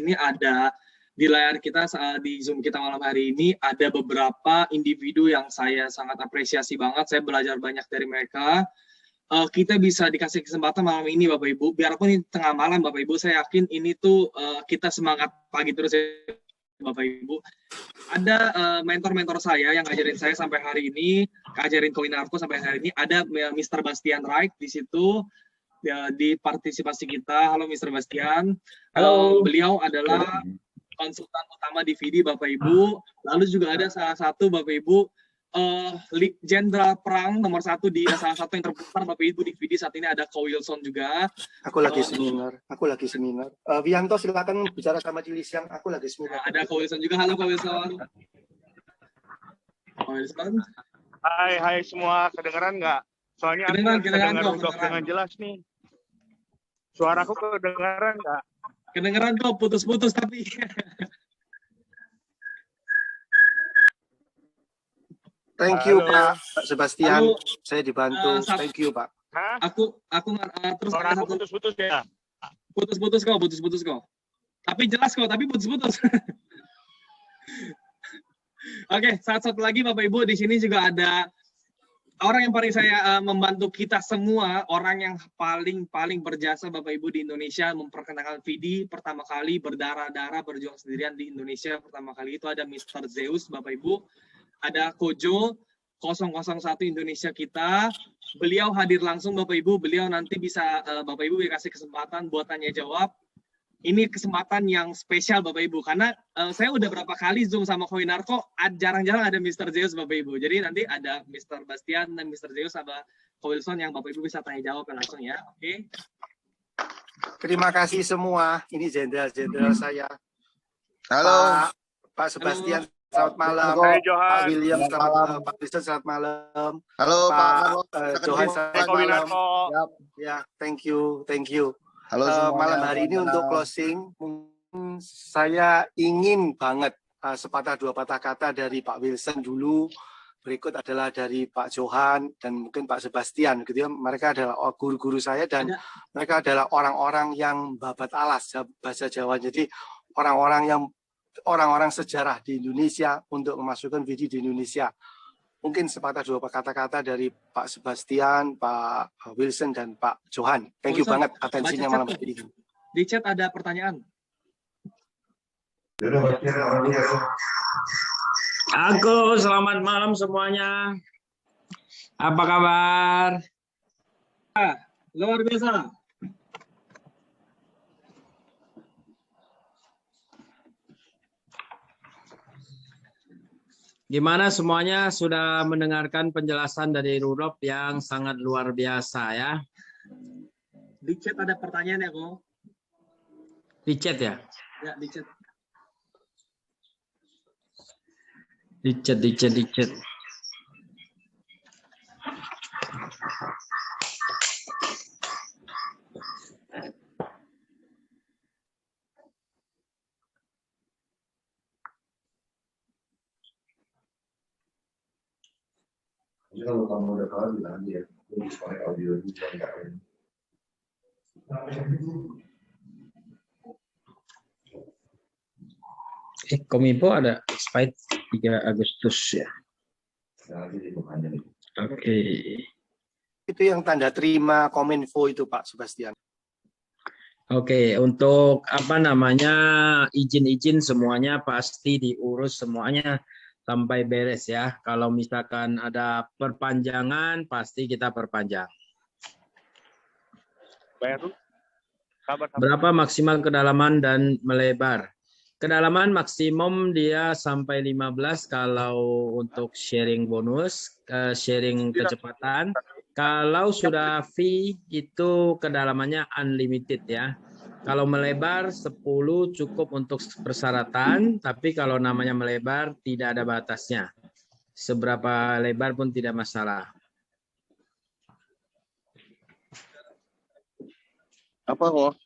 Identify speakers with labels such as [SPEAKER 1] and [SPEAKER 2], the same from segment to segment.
[SPEAKER 1] ini ada di layar kita di Zoom kita malam hari ini ada beberapa individu yang saya sangat apresiasi banget. Saya belajar banyak dari mereka. Kita bisa dikasih kesempatan malam ini Bapak Ibu. Biarpun ini tengah malam Bapak Ibu, saya yakin ini tuh kita semangat pagi terus ya Bapak Ibu. Ada mentor-mentor saya yang ngajarin saya sampai hari ini, ngajarin Koinarko sampai hari ini. Ada Mr. Bastian Wright di situ. Ya, di partisipasi kita. Halo Mr. Bastian.
[SPEAKER 2] Halo.
[SPEAKER 1] Beliau adalah konsultan utama DVD Bapak Ibu. Lalu juga ada salah satu Bapak Ibu Jenderal Perang nomor 1 di salah satu yang terbesar Bapak Ibu di DVD saat ini ada Ko Wilson juga.
[SPEAKER 3] Aku lagi seminar. Wianto silakan bicara sama Cili Siang. Aku lagi seminar.
[SPEAKER 1] Ada Ko Wilson juga. Halo Ko Wilson. Ko Wilson.
[SPEAKER 4] Hai semua, kedengeran nggak? Soalnya
[SPEAKER 1] kedengeran
[SPEAKER 4] dengan jelas nih. Suaraku kedengaran nggak?
[SPEAKER 1] Kedengeran kok, putus-putus tapi.
[SPEAKER 3] Thank you Pak Sebastian.
[SPEAKER 1] Halo.
[SPEAKER 3] Saya dibantu. Thank you Pak.
[SPEAKER 4] Hah?
[SPEAKER 1] Aku terus
[SPEAKER 4] Suara aku putus-putus ya?
[SPEAKER 1] Putus-putus kok. Tapi jelas kok, tapi putus-putus. Oke, satu lagi Bapak Ibu, di sini juga ada orang yang paling saya membantu kita semua, orang yang paling berjasa Bapak Ibu di Indonesia memperkenalkan VD pertama kali berdarah-darah berjuang sendirian di Indonesia pertama kali itu ada Mr. Zeus Bapak Ibu, ada Kojo 001 Indonesia kita. Beliau hadir langsung Bapak Ibu, beliau nanti bisa Bapak Ibu dikasih kesempatan buat tanya jawab. Ini kesempatan yang spesial Bapak Ibu, karena saya udah berapa kali Zoom sama Koinarko, jarang-jarang ada Mr. Zeus Bapak Ibu. Jadi nanti ada Mr. Bastian dan Mr. Zeus sama Ko Wilson yang Bapak Ibu bisa tanya jawab langsung ya. Oke.
[SPEAKER 3] Terima kasih semua. Ini jenderal-jenderal saya.
[SPEAKER 5] Halo.
[SPEAKER 3] Pak Sebastian, selamat malam.
[SPEAKER 4] Hai Johan.
[SPEAKER 3] Pak William, selamat malam. Pak Wilson, selamat malam.
[SPEAKER 5] Halo
[SPEAKER 3] Pak
[SPEAKER 5] Pak
[SPEAKER 3] Johan, selamat malam. Ya, thank you.
[SPEAKER 5] Halo
[SPEAKER 3] malam hari ini untuk closing, saya ingin banget sepatah dua patah kata dari Pak Wilson dulu, berikut adalah dari Pak Johan dan mungkin Pak Sebastian, gitu ya. Mereka adalah guru-guru saya dan mereka adalah orang-orang yang babat alas bahasa Jawa. Jadi orang-orang sejarah di Indonesia untuk memasukkan video di Indonesia. Mungkin sepatah dua kata-kata dari Pak Sebastian, Pak Wilson, dan Pak Johan. Thank you banget atensinya malam hari ini.
[SPEAKER 1] Di chat ada pertanyaan.
[SPEAKER 2] Aku selamat malam semuanya. Apa kabar?
[SPEAKER 1] Luar biasa.
[SPEAKER 2] Gimana semuanya sudah mendengarkan penjelasan dari Rudolf yang sangat luar biasa ya?
[SPEAKER 1] Di chat ada pertanyaan ya, Ko?
[SPEAKER 2] Di chat ya?
[SPEAKER 1] Ya, di chat.
[SPEAKER 2] Di chat.
[SPEAKER 6] Kalau kamu udah kalah bilang aja ya, aku disconnect audio juga enggak ini.
[SPEAKER 2] Kominfo ada expired 3 Agustus ya. Oke.
[SPEAKER 3] Itu yang tanda terima Kominfo itu Pak Sebastian.
[SPEAKER 2] Oke, untuk apa namanya izin-izin semuanya pasti diurus semuanya sampai beres ya. Kalau misalkan ada perpanjangan, pasti kita perpanjang. Berapa maksimal kedalaman dan melebar? Kedalaman maksimum dia sampai 15 kalau untuk sharing bonus, sharing kecepatan. Kalau sudah V itu kedalamannya unlimited ya. Kalau melebar 10 cukup untuk persyaratan, tapi kalau namanya melebar tidak ada batasnya. Seberapa lebar pun tidak masalah.
[SPEAKER 5] Apa kok?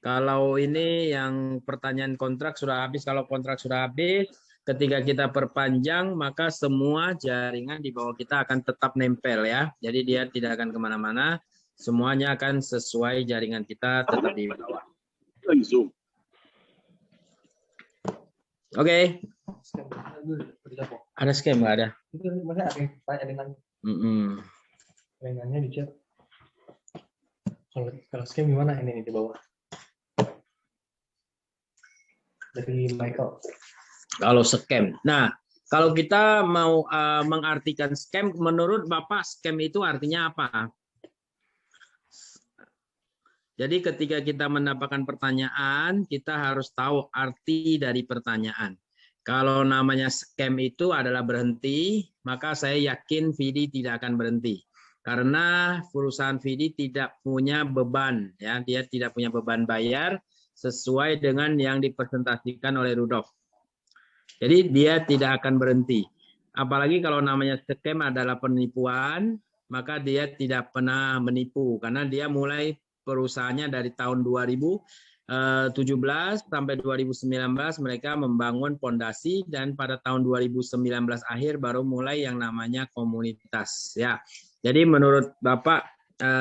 [SPEAKER 2] Kalau ini yang pertanyaan kontrak sudah habis, kalau kontrak sudah habis, ketika kita perpanjang, maka semua jaringan di bawah kita akan tetap nempel ya. Jadi dia tidak akan kemana-mana. Semuanya akan sesuai jaringan kita tetap di bawah. Oke. Ada scam nggak ada?
[SPEAKER 1] Itu mana ada yang tanya dengan di chat. Kalau scam gimana ini di bawah? Dari Michael.
[SPEAKER 2] Kalau scam. Nah, kalau kita mau mengartikan scam, menurut Bapak scam itu artinya apa? Jadi ketika kita mendapatkan pertanyaan, kita harus tahu arti dari pertanyaan. Kalau namanya scam itu adalah berhenti, maka saya yakin Vidi tidak akan berhenti. Karena perusahaan Vidi tidak punya beban, ya, dia tidak punya beban bayar sesuai dengan yang dipresentasikan oleh Rudolf. Jadi dia tidak akan berhenti. Apalagi kalau namanya scam adalah penipuan, maka dia tidak pernah menipu karena dia mulai perusahaannya dari tahun 2017 sampai 2019 mereka membangun fondasi dan pada tahun 2019 akhir baru mulai yang namanya komunitas, ya. Jadi menurut Bapak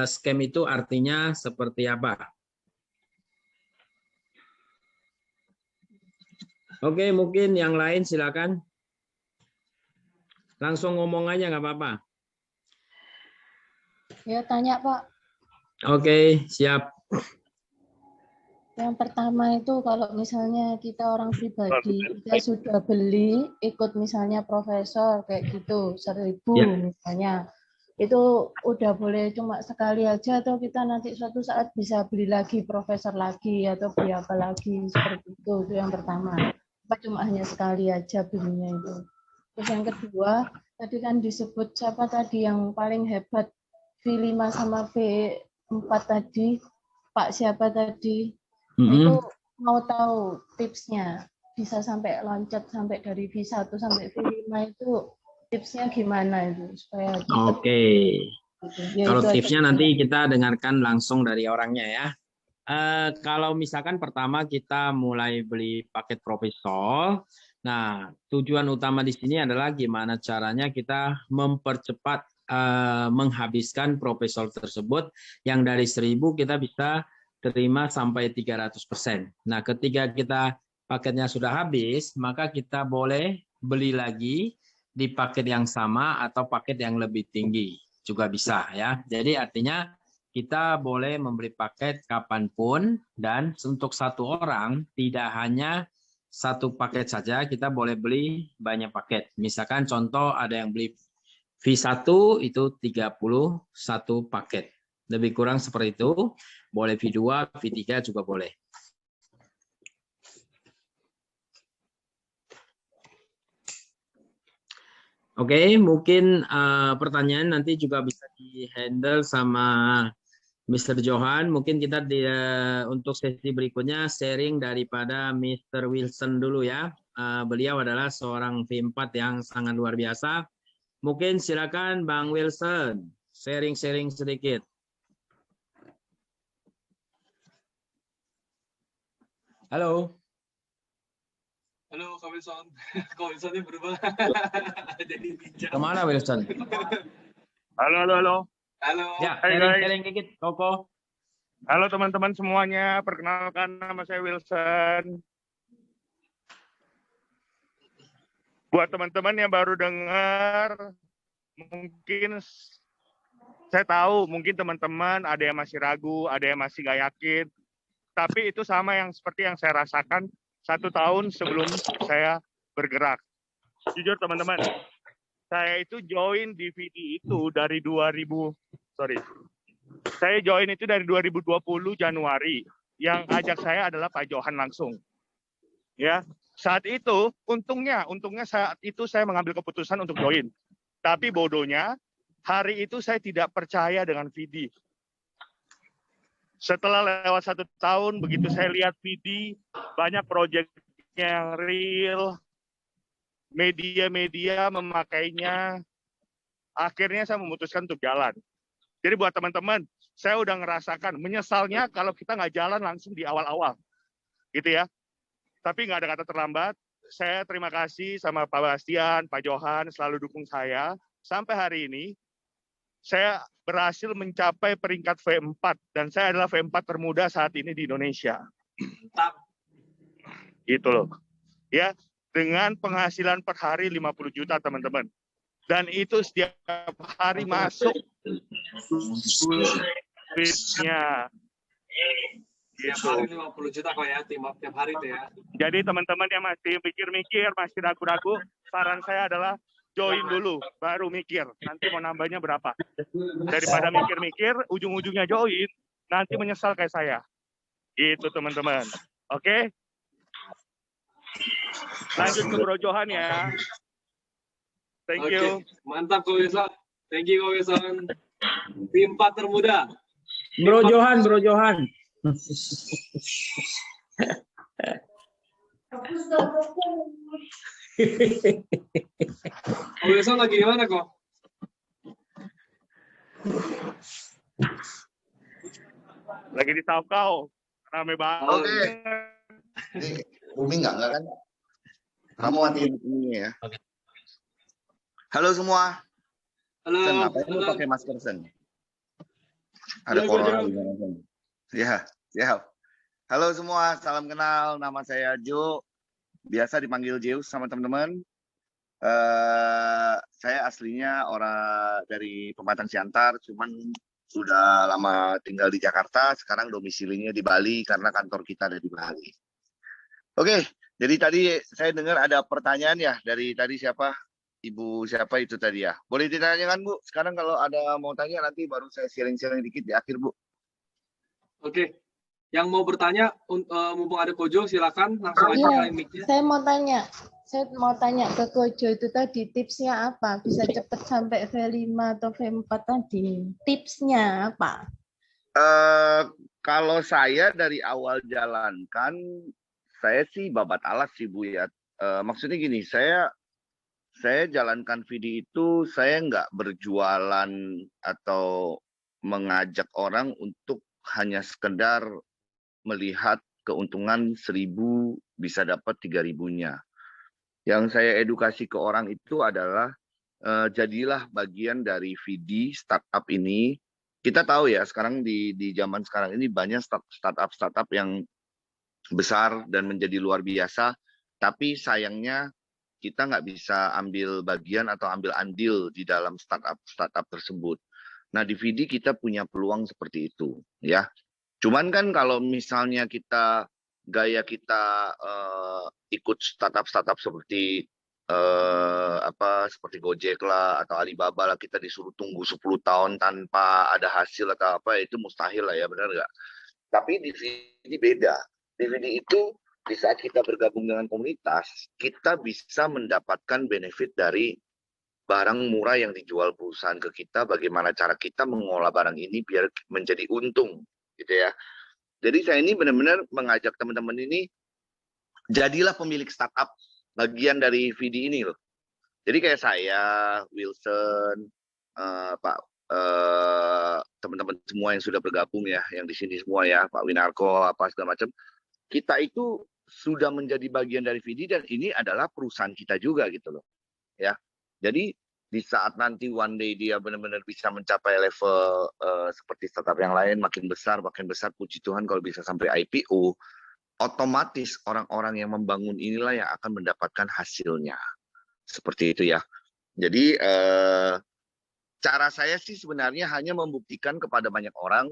[SPEAKER 2] scam itu artinya seperti apa? Oke, mungkin yang lain silakan. Langsung ngomong aja nggak apa-apa.
[SPEAKER 7] Ya, tanya Pak.
[SPEAKER 2] Oke, siap.
[SPEAKER 7] Yang pertama itu kalau misalnya kita orang pribadi, kita sudah beli, ikut misalnya profesor kayak gitu, 1.000
[SPEAKER 2] Ya.
[SPEAKER 7] misalnya. Itu udah boleh cuma sekali aja atau kita nanti suatu saat bisa beli lagi profesor lagi atau beli apa lagi seperti itu yang pertama. Apa cuma hanya sekali aja belinya itu. Terus yang kedua, tadi kan disebut siapa tadi yang paling hebat V5 sama V4 tadi, Pak siapa tadi? Nah, itu mau tahu tipsnya, bisa sampai loncat sampai dari V1 sampai V5 itu tipsnya gimana itu supaya
[SPEAKER 2] Oke.
[SPEAKER 7] Ya,
[SPEAKER 2] kalau
[SPEAKER 7] itu
[SPEAKER 2] tipsnya
[SPEAKER 7] aja.
[SPEAKER 2] nanti kita dengarkan langsung dari orangnya ya. Kalau misalkan pertama kita mulai beli paket profesor, nah tujuan utama di sini adalah gimana caranya kita mempercepat menghabiskan profesor tersebut yang dari 1.000 kita bisa terima sampai 300%. Nah, ketika kita paketnya sudah habis, maka kita boleh beli lagi di paket yang sama atau paket yang lebih tinggi juga bisa ya. Jadi artinya kita boleh membeli paket kapanpun dan untuk satu orang tidak hanya satu paket saja, kita boleh beli banyak paket. Misalkan contoh ada yang beli V1 itu 31 paket. Lebih kurang seperti itu. Boleh V2, V3 juga boleh. Oke, mungkin pertanyaan nanti juga bisa di-handle sama Mr. Johan. Mungkin kita untuk sesi berikutnya sharing daripada Mr. Wilson dulu ya. Beliau adalah seorang V4 yang sangat luar biasa. Mungkin silakan Bang Wilson, sharing-sharing sedikit. Halo.
[SPEAKER 1] Halo, Kak Wilson. Kak Wilsonnya berubah. Jadi ninja.
[SPEAKER 2] Kemana Wilson?
[SPEAKER 4] Halo.
[SPEAKER 1] Halo.
[SPEAKER 2] Ya,
[SPEAKER 4] Hai, guys.
[SPEAKER 2] sharing dikit, Koko.
[SPEAKER 4] Halo teman-teman semuanya, perkenalkan nama saya Wilson. Buat teman-teman yang baru dengar, mungkin saya tahu mungkin teman-teman ada yang masih ragu, ada yang masih nggak yakin. Tapi itu sama yang seperti yang saya rasakan 1 tahun sebelum saya bergerak. Jujur teman-teman, saya itu join DVD itu dari 2020 Januari. Yang ajak saya adalah Pak Johan langsung. Ya, saat itu untungnya saat itu saya mengambil keputusan untuk join. Tapi bodohnya hari itu saya tidak percaya dengan VD. Setelah lewat 1 tahun, begitu saya lihat VD, banyak proyeknya yang real, media-media memakainya, akhirnya saya memutuskan untuk jalan. Jadi buat teman-teman, saya udah ngerasakan menyesalnya kalau kita nggak jalan langsung di awal-awal, gitu ya. Tapi nggak ada kata terlambat. Saya terima kasih sama Pak Bastian, Pak Johan, selalu dukung saya. Sampai hari ini, saya berhasil mencapai peringkat V4 dan saya adalah V4 termuda saat ini di Indonesia.
[SPEAKER 1] Mantap.
[SPEAKER 4] Gitu loh. Ya, dengan penghasilan per hari 50 juta, teman-teman. Dan itu setiap hari masuk duitnya.
[SPEAKER 1] Tiap
[SPEAKER 4] Gitu.
[SPEAKER 1] hari 50 juta kok ya, tiap hari tuh ya.
[SPEAKER 4] Jadi teman-teman yang masih mikir-mikir, masih ragu-ragu, saran saya adalah join dulu, baru mikir. Nanti mau nambahnya berapa. Daripada mikir-mikir, ujung-ujungnya join, nanti menyesal kayak saya. Gitu teman-teman. Oke? Lanjut ke Bro Johan ya. Thank you.
[SPEAKER 1] Oke, mantap Ko Wilson. Thank you Ko Wilson. Tim 4 termuda.
[SPEAKER 2] Bro Johan, Bro Johan.
[SPEAKER 1] Ko Wilson lagi di mana kok?
[SPEAKER 4] Lagi di Saukau. Rame banget.
[SPEAKER 5] Oke. Ini booming nggak kan? Kamu matiin ini ya. Halo semua.
[SPEAKER 1] Halo.
[SPEAKER 5] Sen, ngapain lu
[SPEAKER 1] Halo.
[SPEAKER 5] pakai masker, Sen? Ada
[SPEAKER 1] Halo,
[SPEAKER 5] corona
[SPEAKER 1] Bro.
[SPEAKER 5] di mana, Sen? Ya, siap. Halo semua, salam kenal. Nama saya Jo. Biasa dipanggil Zeus sama teman-teman. Saya aslinya orang dari Pematang Siantar, cuman sudah lama tinggal di Jakarta. Sekarang domisilinya di Bali karena kantor kita ada di Bali. Oke, jadi tadi saya dengar ada pertanyaan ya dari tadi siapa? Ibu siapa itu tadi ya? Boleh ditanyakan Bu? Sekarang kalau ada mau tanya nanti baru saya sharing-sharing dikit di akhir Bu.
[SPEAKER 1] Oke. Yang mau bertanya, mumpung ada Kojo, silakan langsung aja
[SPEAKER 7] Iya,
[SPEAKER 1] nyalain mic-nya.
[SPEAKER 7] saya mau tanya ke Kojo itu tadi tipsnya apa? Bisa cepat sampai V5 atau V4 tadi. Tipsnya apa?
[SPEAKER 5] Kalau saya dari awal jalankan, saya sih babat alas sih Bu ya. Maksudnya gini, saya jalankan VD itu saya nggak berjualan atau mengajak orang untuk hanya sekedar melihat keuntungan 1.000 bisa dapat 3.000-nya. Yang saya edukasi ke orang itu adalah jadilah bagian dari VD startup ini. Kita tahu ya sekarang di zaman sekarang ini banyak startup yang besar dan menjadi luar biasa, tapi sayangnya kita nggak bisa ambil bagian atau ambil andil di dalam startup tersebut. Nah di VD kita punya peluang seperti itu ya. Cuman kan kalau misalnya gaya kita ikut startup seperti seperti Gojek lah atau Alibaba lah, kita disuruh tunggu 10 tahun tanpa ada hasil atau apa, itu mustahil lah ya, benar nggak? Tapi di VD beda. Di VD itu di saat kita bergabung dengan komunitas, kita bisa mendapatkan benefit dari barang murah yang dijual perusahaan ke kita, bagaimana cara kita mengolah barang ini biar menjadi untung, gitu ya. Jadi saya ini benar-benar mengajak teman-teman ini, jadilah pemilik startup bagian dari VD ini loh. Jadi kayak saya, Wilson, teman-teman semua yang sudah bergabung ya, yang di sini semua ya, Pak Winarko, apa segala macam, kita itu sudah menjadi bagian dari VD dan ini adalah perusahaan kita juga gitu loh, ya. Jadi di saat nanti one day dia benar-benar bisa mencapai level seperti startup yang lain, makin besar, puji Tuhan kalau bisa sampai IPO, otomatis orang-orang yang membangun inilah yang akan mendapatkan hasilnya. Seperti itu ya. Jadi cara saya sih sebenarnya hanya membuktikan kepada banyak orang,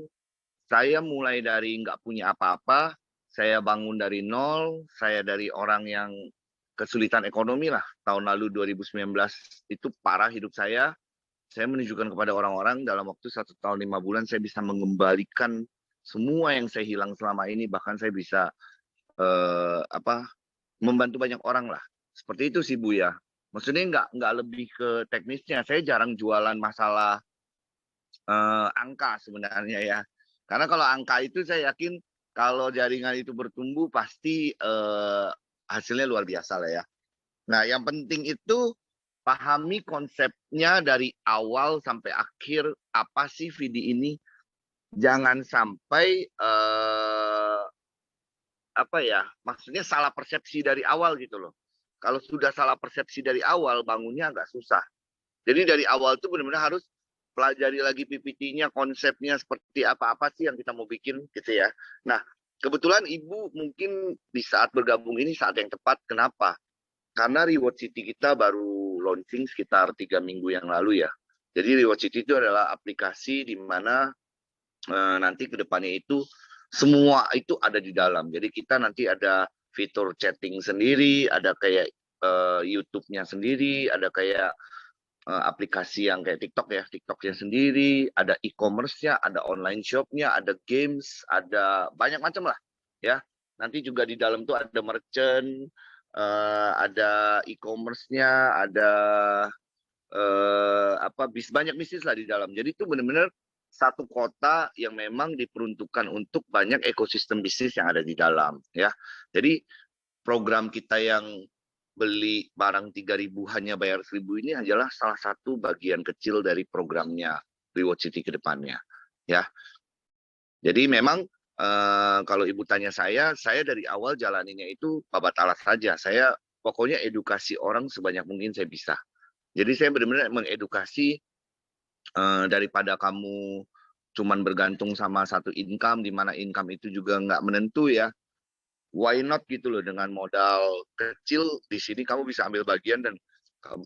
[SPEAKER 5] saya mulai dari nggak punya apa-apa, saya bangun dari nol, saya dari orang yang kesulitan ekonomi lah. Tahun lalu 2019 itu parah hidup saya. Saya menunjukkan kepada orang-orang dalam waktu 1 tahun 5 bulan saya bisa mengembalikan semua yang saya hilang selama ini. Bahkan saya bisa membantu banyak orang lah. Seperti itu sih Bu ya. Maksudnya nggak lebih ke teknisnya. Saya jarang jualan masalah angka sebenarnya ya. Karena kalau angka itu saya yakin kalau jaringan itu bertumbuh pasti hasilnya luar biasa lah ya. Nah yang penting itu pahami konsepnya dari awal sampai akhir, apa sih VD ini. Jangan sampai maksudnya salah persepsi dari awal gitu loh. Kalau sudah salah persepsi dari awal, bangunnya agak susah. Jadi dari awal itu benar-benar harus pelajari lagi PPT-nya, konsepnya seperti apa sih yang kita mau bikin gitu ya. Nah, kebetulan Ibu mungkin di saat bergabung ini saat yang tepat. Kenapa? karena Reward City kita baru launching sekitar 3 minggu yang lalu ya. Jadi Reward City itu adalah aplikasi di mana nanti ke depannya itu semua itu ada di dalam. Jadi kita nanti ada fitur chatting sendiri, ada kayak YouTube-nya sendiri, ada kayak aplikasi yang kayak TikTok ya, TikTok-nya sendiri, ada e-commerce-nya, ada online shop-nya, ada games, ada banyak macam lah ya. Nanti juga di dalam tuh ada merchant, ada e-commerce-nya, ada banyak bisnis lah di dalam. Jadi itu benar-benar satu kota yang memang diperuntukkan untuk banyak ekosistem bisnis yang ada di dalam ya. Jadi program kita yang beli barang 3.000 hanya bayar 1.000 ini adalah salah satu bagian kecil dari programnya Reward City ke depannya ya. Jadi memang kalau Ibu tanya saya dari awal jalaninya itu babat alas saja. Saya pokoknya edukasi orang sebanyak mungkin saya bisa. Jadi saya benar-benar mengedukasi daripada kamu cuman bergantung sama satu income, di mana income itu juga nggak menentu ya. Why not gitu loh, dengan modal kecil di sini kamu bisa ambil bagian dan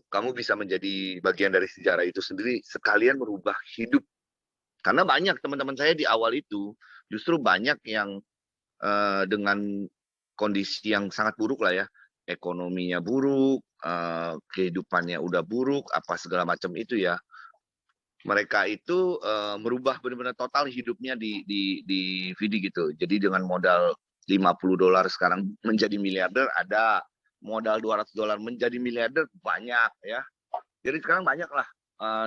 [SPEAKER 5] kamu bisa menjadi bagian dari sejarah itu sendiri, sekalian merubah hidup. Karena banyak teman-teman saya di awal itu justru banyak yang dengan kondisi yang sangat buruk lah ya, ekonominya buruk, kehidupannya udah buruk, apa segala macam itu ya. Mereka itu merubah benar-benar total hidupnya di VD gitu. Jadi dengan modal $50 sekarang menjadi miliarder ada, modal $200 menjadi miliarder banyak ya. Jadi sekarang banyak lah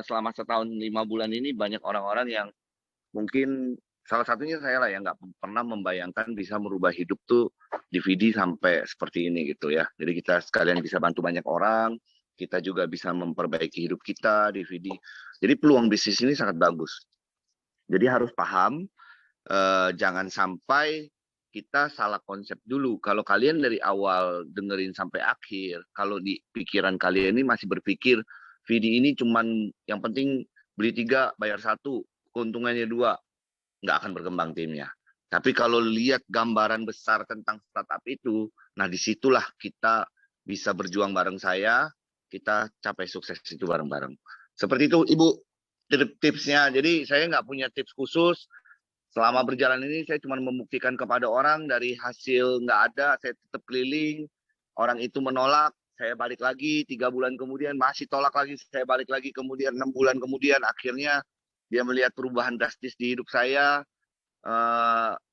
[SPEAKER 5] selama setahun 5 bulan ini banyak orang-orang yang mungkin salah satunya saya lah yang nggak pernah membayangkan bisa merubah hidup tuh di VD sampai seperti ini gitu ya. Jadi kita sekalian bisa bantu banyak orang, kita juga bisa memperbaiki hidup kita di VD. Jadi peluang bisnis ini sangat bagus. Jadi harus paham, jangan sampai kita salah konsep dulu. Kalau kalian dari awal dengerin sampai akhir, kalau di pikiran kalian ini masih berpikir VD ini cuman yang penting beli 3 bayar 1, keuntungannya 2, nggak akan berkembang timnya. Tapi kalau lihat gambaran besar tentang startup itu, nah disitulah kita bisa berjuang bareng saya, kita capai sukses itu bareng-bareng. Seperti itu Ibu tipsnya. Jadi saya nggak punya tips khusus. Selama berjalan ini saya cuma membuktikan kepada orang, dari hasil nggak ada, saya tetap keliling. Orang itu menolak, saya balik lagi, 3 bulan kemudian masih tolak lagi, saya balik lagi, kemudian 6 bulan kemudian akhirnya dia melihat perubahan drastis di hidup saya.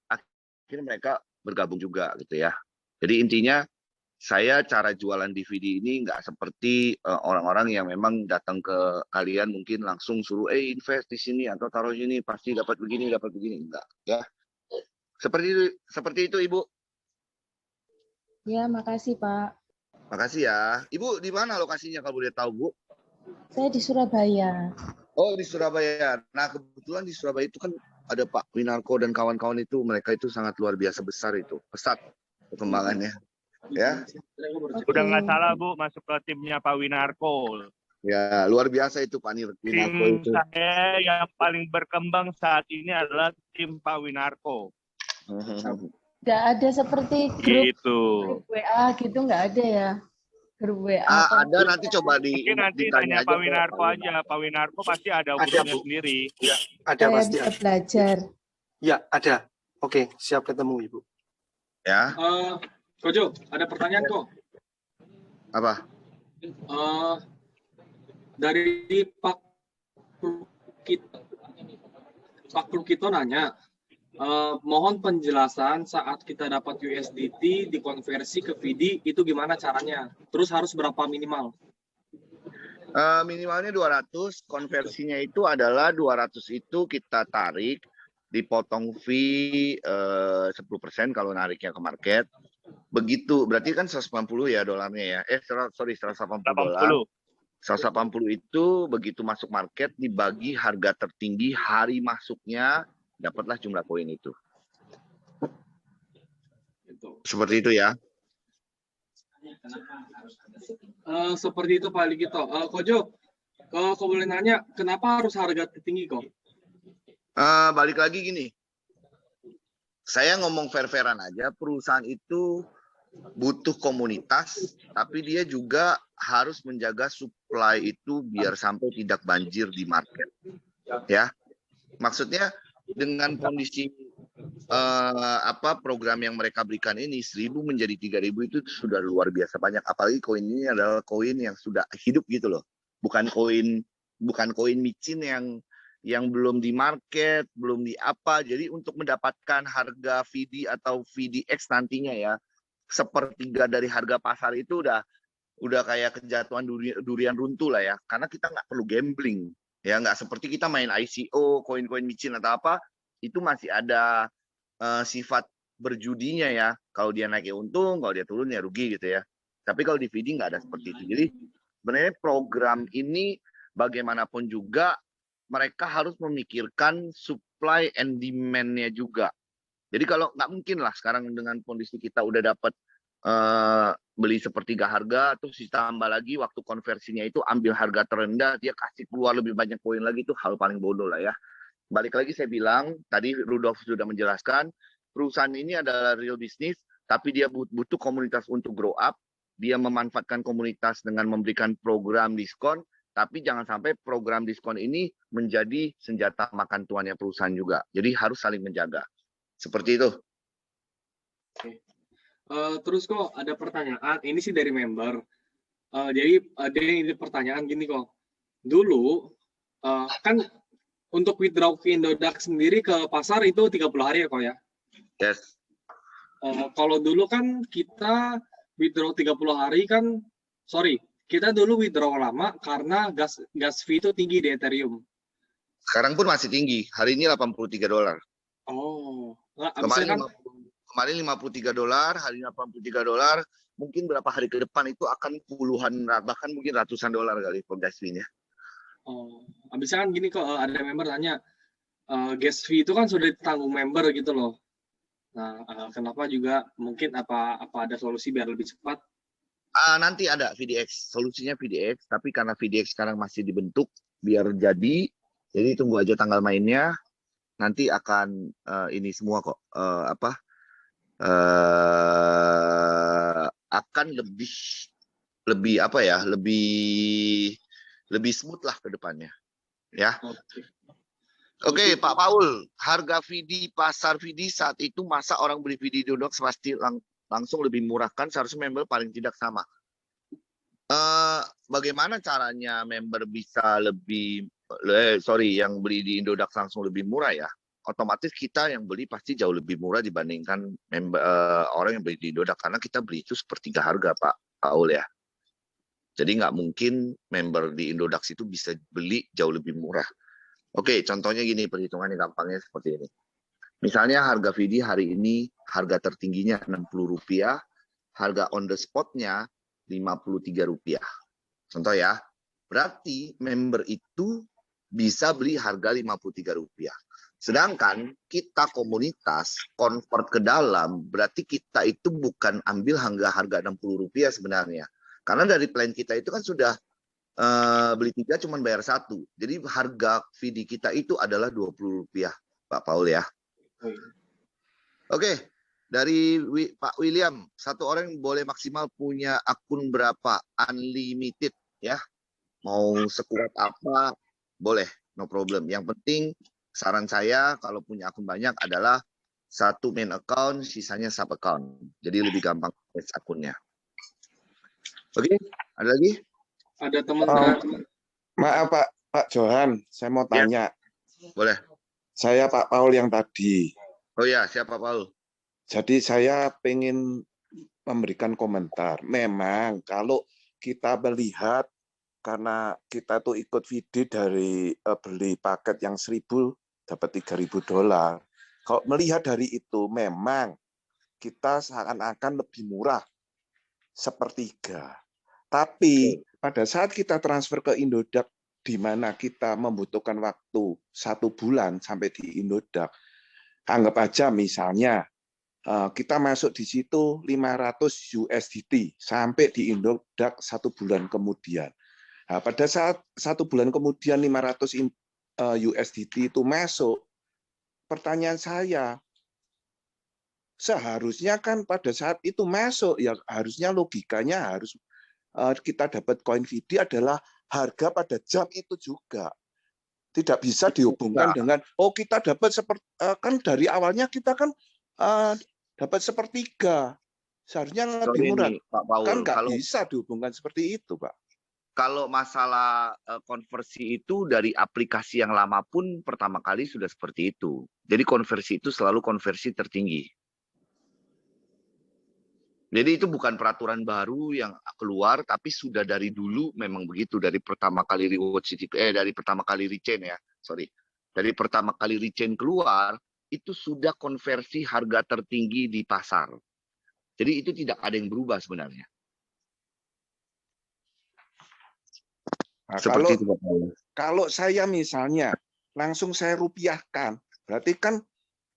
[SPEAKER 5] Akhirnya mereka bergabung juga gitu ya. Jadi intinya saya cara jualan DVD ini nggak seperti orang-orang yang memang datang ke kalian mungkin langsung suruh invest di sini atau taruh sini pasti dapat begini enggak ya. Seperti itu Ibu.
[SPEAKER 7] Ya, makasih Pak.
[SPEAKER 5] Makasih ya. Ibu di mana lokasinya kalau boleh tahu Bu?
[SPEAKER 7] Saya di Surabaya.
[SPEAKER 5] Oh di Surabaya. Nah kebetulan di Surabaya itu kan ada Pak Winarko dan kawan-kawan itu, mereka itu sangat luar biasa besar itu, pesat perkembangannya. Ya,
[SPEAKER 4] udah nggak salah Bu, masuk ke timnya Pak Winarko.
[SPEAKER 5] Ya, luar biasa itu Pak Winarko itu.
[SPEAKER 4] Tim saya yang paling berkembang saat ini adalah tim Pak Winarko.
[SPEAKER 7] Nggak ada seperti grup WA gitu, nggak ada ya? Grup WA.
[SPEAKER 5] Ada, nanti coba
[SPEAKER 4] mungkin nanti tanya Pak Winarko aja. Pak Winarko pasti ada grupnya sendiri.
[SPEAKER 3] Ya, ada
[SPEAKER 7] saya
[SPEAKER 3] pasti.
[SPEAKER 7] bisa belajar.
[SPEAKER 3] Ya, ada. Oke, siap ketemu Ibu.
[SPEAKER 5] Ya.
[SPEAKER 1] Kojo, ada pertanyaan kok.
[SPEAKER 5] Apa?
[SPEAKER 1] Dari Pak Krukito nanya, mohon penjelasan saat kita dapat USDT dikonversi ke VD itu gimana caranya? Terus harus berapa minimal?
[SPEAKER 5] Minimalnya 200, konversinya itu adalah 200 itu kita tarik, dipotong fee 10% kalau nariknya ke market. Begitu, berarti kan 180 ya dolarnya ya. 180 dolar. 180 itu begitu masuk market dibagi harga tertinggi hari masuknya, dapatlah jumlah koin itu. Seperti itu ya.
[SPEAKER 1] Seperti itu Pak Ligito. Kojo, kalau boleh nanya, kenapa harus harga tertinggi kok?
[SPEAKER 5] Balik lagi gini. Saya ngomong fair-fairan aja, perusahaan itu butuh komunitas, tapi dia juga harus menjaga supply itu biar sampai tidak banjir di market. Ya, maksudnya dengan kondisi program yang mereka berikan ini 1.000 menjadi 3.000 itu sudah luar biasa banyak. Apalagi koin ini adalah koin yang sudah hidup gitu loh, bukan koin micin yang belum di market, belum di apa. Jadi untuk mendapatkan harga VD atau VDX nantinya ya, sepertiga dari harga pasar itu udah kayak kejatuhan durian runtuh lah ya, karena kita nggak perlu gambling ya, nggak seperti kita main ICO, koin-koin micin atau apa, itu masih ada sifat berjudinya ya. Kalau dia naik ya untung, kalau dia turun ya rugi gitu ya. Tapi kalau di VD nggak ada seperti itu. Jadi sebenarnya program ini bagaimanapun juga mereka harus memikirkan supply and demand-nya juga. Jadi kalau nggak mungkin lah sekarang dengan kondisi kita udah dapat beli sepertiga harga, terus ditambah lagi waktu konversinya itu ambil harga terendah, dia kasih keluar lebih banyak koin lagi, itu hal paling bodoh lah ya. Balik lagi saya bilang, tadi Rudolf sudah menjelaskan, perusahaan ini adalah real business, tapi dia butuh komunitas untuk grow up, dia memanfaatkan komunitas dengan memberikan program diskon, tapi jangan sampai program diskon ini menjadi senjata makan tuannya perusahaan juga. Jadi harus saling menjaga. Seperti itu.
[SPEAKER 1] Terus kok ada pertanyaan, ini sih dari member. Jadi ada ini pertanyaan gini kok. Dulu kan untuk withdraw ke Indodax sendiri ke pasar itu 30 hari ya kok ya?
[SPEAKER 5] Yes.
[SPEAKER 1] Kalau dulu kan kita withdraw 30 hari kan, kita dulu withdraw lama karena gas fee itu tinggi di Ethereum.
[SPEAKER 5] Sekarang pun masih tinggi, hari ini $83.
[SPEAKER 1] Oh,
[SPEAKER 5] kemarin $53, hari ini $83, mungkin berapa hari ke depan itu akan puluhan, bahkan mungkin ratusan dolar kali gas fee-nya.
[SPEAKER 1] Oh, abisnya kan gini kok, ada member tanya, gas fee itu kan sudah ditanggung member gitu loh. Nah, kenapa juga mungkin apa ada solusi biar lebih cepat?
[SPEAKER 5] Nanti ada VDX, solusinya VDX, tapi karena VDX sekarang masih dibentuk biar jadi tunggu aja tanggal mainnya, nanti akan ini semua kok akan lebih apa ya, lebih smooth lah ke depannya ya. Oke, Pak Paul, harga VD pasar VD saat itu masa orang beli VD di Indodax pasti langsung lebih murah, kan seharusnya member paling tidak sama. Bagaimana caranya member bisa yang beli di Indodax langsung lebih murah ya? Otomatis kita yang beli pasti jauh lebih murah dibandingkan orang yang beli di Indodax, karena kita beli itu sepertiga harga, Pak Paul ya. Jadi nggak mungkin member di Indodax itu bisa beli jauh lebih murah. Oke, contohnya gini, perhitungannya gampangnya seperti ini. Misalnya harga VD hari ini harga tertingginya Rp60, harga on the spot-nya Rp53. Contoh ya, berarti member itu bisa beli harga Rp53. Sedangkan kita komunitas convert ke dalam, berarti kita itu bukan ambil harga Rp60 sebenarnya. Karena dari plan kita itu kan sudah beli 3 cuma bayar 1. Jadi harga VD kita itu adalah Rp20, Pak Paul ya. Oke, dari Pak William, satu orang boleh maksimal punya akun berapa? Unlimited ya. Mau sekuat apa boleh, no problem. Yang penting saran saya kalau punya akun banyak adalah satu main account, sisanya sub account. Jadi lebih gampang akunnya. Oke, ada lagi?
[SPEAKER 1] Ada teman
[SPEAKER 8] maaf Pak Johan, saya mau tanya.
[SPEAKER 5] Boleh.
[SPEAKER 8] Saya Pak Paul yang tadi.
[SPEAKER 5] Oh ya, siapa Paul?
[SPEAKER 8] Jadi saya pengen memberikan komentar. Memang kalau kita melihat, karena kita tuh ikut VD dari beli paket yang 1.000 dapat $3.000. Kalau melihat dari itu, memang kita seakan-akan lebih murah sepertiga. Tapi pada saat kita transfer ke Indodax, di mana kita membutuhkan waktu 1 bulan sampai di Indodax, anggap aja misalnya kita masuk di situ 500 USDT sampai di Indodax 1 bulan kemudian. Nah, pada saat 1 bulan kemudian 500 USDT itu masuk, pertanyaan saya, seharusnya kan pada saat itu masuk, ya harusnya logikanya harus kita dapat koin VD adalah harga pada jam itu juga. Tidak bisa dihubungkan dengan, oh kita dapat seperti, kan dari awalnya kita kan dapat sepertiga. Seharusnya lebih murah.
[SPEAKER 5] Ini, Pak Paul,
[SPEAKER 8] Kan nggak
[SPEAKER 5] kalau
[SPEAKER 8] bisa dihubungkan seperti itu, Pak.
[SPEAKER 5] kalau masalah konversi itu dari aplikasi yang lama pun pertama kali sudah seperti itu. Jadi konversi itu selalu konversi tertinggi. Jadi itu bukan peraturan baru yang keluar, tapi sudah dari dulu memang begitu, dari pertama kali dari pertama kali rechain ya, sorry, dari pertama kali rechain keluar itu sudah konversi harga tertinggi di pasar. Jadi itu tidak ada yang berubah sebenarnya.
[SPEAKER 8] Nah,
[SPEAKER 5] Seperti itu, Pak.
[SPEAKER 8] kalau saya misalnya langsung saya rupiahkan, berarti kan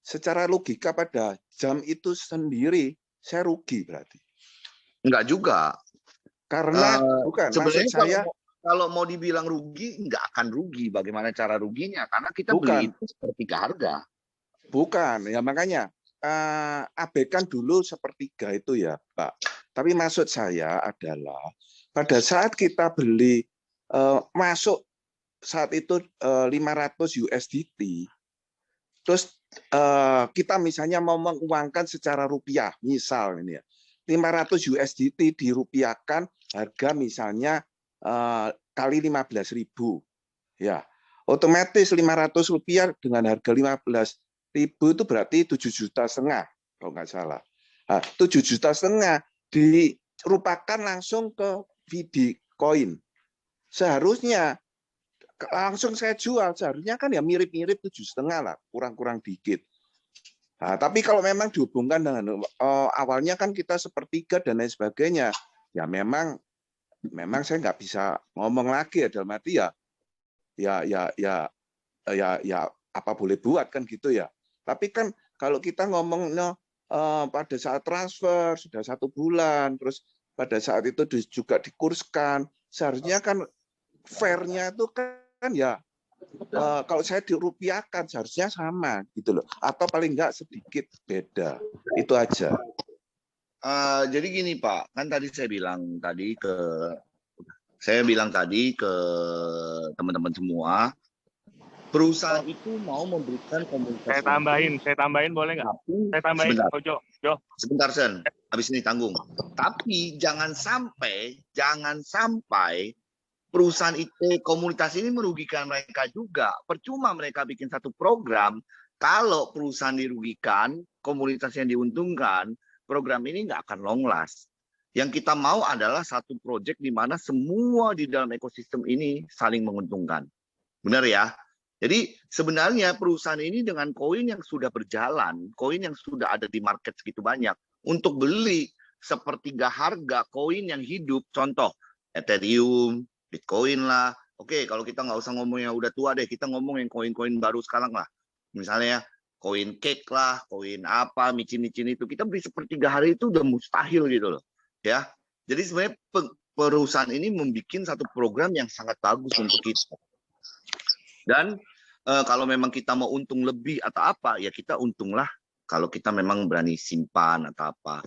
[SPEAKER 8] secara logika pada jam itu sendiri saya rugi berarti.
[SPEAKER 5] Enggak juga.
[SPEAKER 8] Karena bukan, maksud
[SPEAKER 5] Sebenarnya
[SPEAKER 8] saya
[SPEAKER 5] kalau mau dibilang rugi, enggak akan rugi. Bagaimana cara ruginya? Karena kita
[SPEAKER 8] bukan,
[SPEAKER 5] beli itu sepertiga harga.
[SPEAKER 8] bukan, ya makanya abaikan dulu sepertiga itu ya, Pak. Tapi maksud saya adalah pada saat kita beli masuk saat itu 500 USDT, terus kita misalnya mau menguangkan secara rupiah, misal ini ya, 500 USDT dirupiahkan harga misalnya kali 15.000, ya, otomatis 500 rupiah dengan harga 15.000 itu berarti 7,5 juta kalau nggak salah. Nah, 7,5 juta dirupakan langsung ke VD Coin. Seharusnya langsung saya jual, seharusnya kan ya mirip-mirip 7,5 lah, kurang-kurang dikit. Nah, tapi kalau memang dihubungkan dengan awalnya kan kita sepertiga dan lain sebagainya, ya memang saya nggak bisa ngomong lagi ya, dalam arti ya apa boleh buat kan gitu ya. Tapi kan kalau kita ngomong pada saat transfer sudah 1 bulan, terus pada saat itu juga dikurskan, seharusnya kan fair-nya itu kan ya kalau saya dirupiahkan seharusnya sama gitu loh, atau paling enggak sedikit beda, itu aja.
[SPEAKER 5] Jadi gini Pak, kan tadi saya bilang tadi ke teman-teman semua, perusahaan itu mau memberikan komunikasi.
[SPEAKER 4] Saya tambahin boleh nggak? Saya tambahin,
[SPEAKER 5] sebentar. Sebentar Sen, habis ini tanggung. Tapi jangan sampai perusahaan itu, komunitas ini merugikan mereka juga. Percuma mereka bikin satu program, kalau perusahaan dirugikan, komunitas yang diuntungkan, program ini nggak akan long last. Yang kita mau adalah satu proyek di mana semua di dalam ekosistem ini saling menguntungkan. Benar ya? Jadi sebenarnya perusahaan ini dengan koin yang sudah berjalan, koin yang sudah ada di market segitu banyak, untuk beli sepertiga harga koin yang hidup, contoh Ethereum, Bitcoin lah. Oke, kalau kita nggak usah ngomong yang udah tua deh, kita ngomong yang koin-koin baru sekarang lah. Misalnya koin cake lah, koin apa, micin-micin itu. Kita beli sepertiga hari itu udah mustahil gitu loh. Ya, jadi sebenarnya perusahaan ini membuat satu program yang sangat bagus untuk kita. Dan kalau memang kita mau untung lebih atau apa, ya kita untunglah kalau kita memang berani simpan atau apa.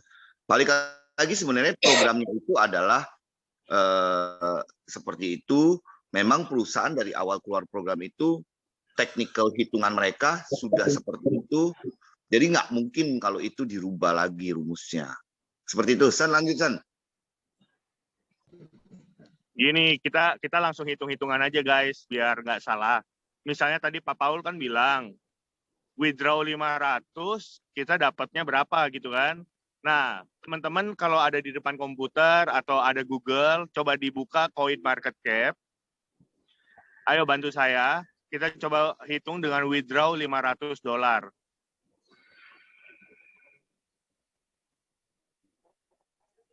[SPEAKER 5] Balik lagi sebenarnya programnya itu adalah seperti itu. Memang perusahaan dari awal keluar program itu, technical hitungan mereka sudah seperti itu. Jadi nggak mungkin kalau itu dirubah lagi rumusnya. Seperti itu. San, lanjut San.
[SPEAKER 4] Gini, kita langsung hitung-hitungan aja guys, biar nggak salah. Misalnya tadi Pak Paul kan bilang, withdraw 500, kita dapatnya berapa gitu kan. Nah, teman-teman kalau ada di depan komputer atau ada Google, coba dibuka Coin Market Cap. Ayo bantu saya, kita coba hitung dengan withdraw $500.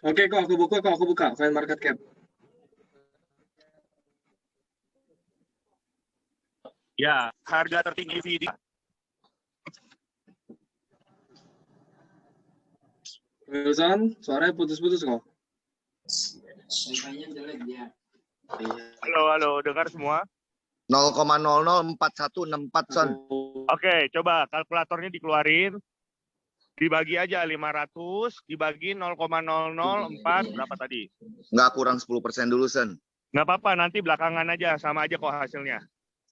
[SPEAKER 1] Oke, kok aku buka Coin Market Cap.
[SPEAKER 4] Ya, harga tertinggi VD.
[SPEAKER 1] Wilson, suaranya putus-putus kok.
[SPEAKER 4] Halo, dengar semua?
[SPEAKER 5] 0,004164 Son.
[SPEAKER 4] Oke, coba kalkulatornya dikeluarin. Dibagi aja 500, dibagi 0,004 berapa tadi?
[SPEAKER 5] Nggak kurang 10% dulu, Sen.
[SPEAKER 4] Nggak apa-apa, nanti belakangan aja, sama aja kok hasilnya.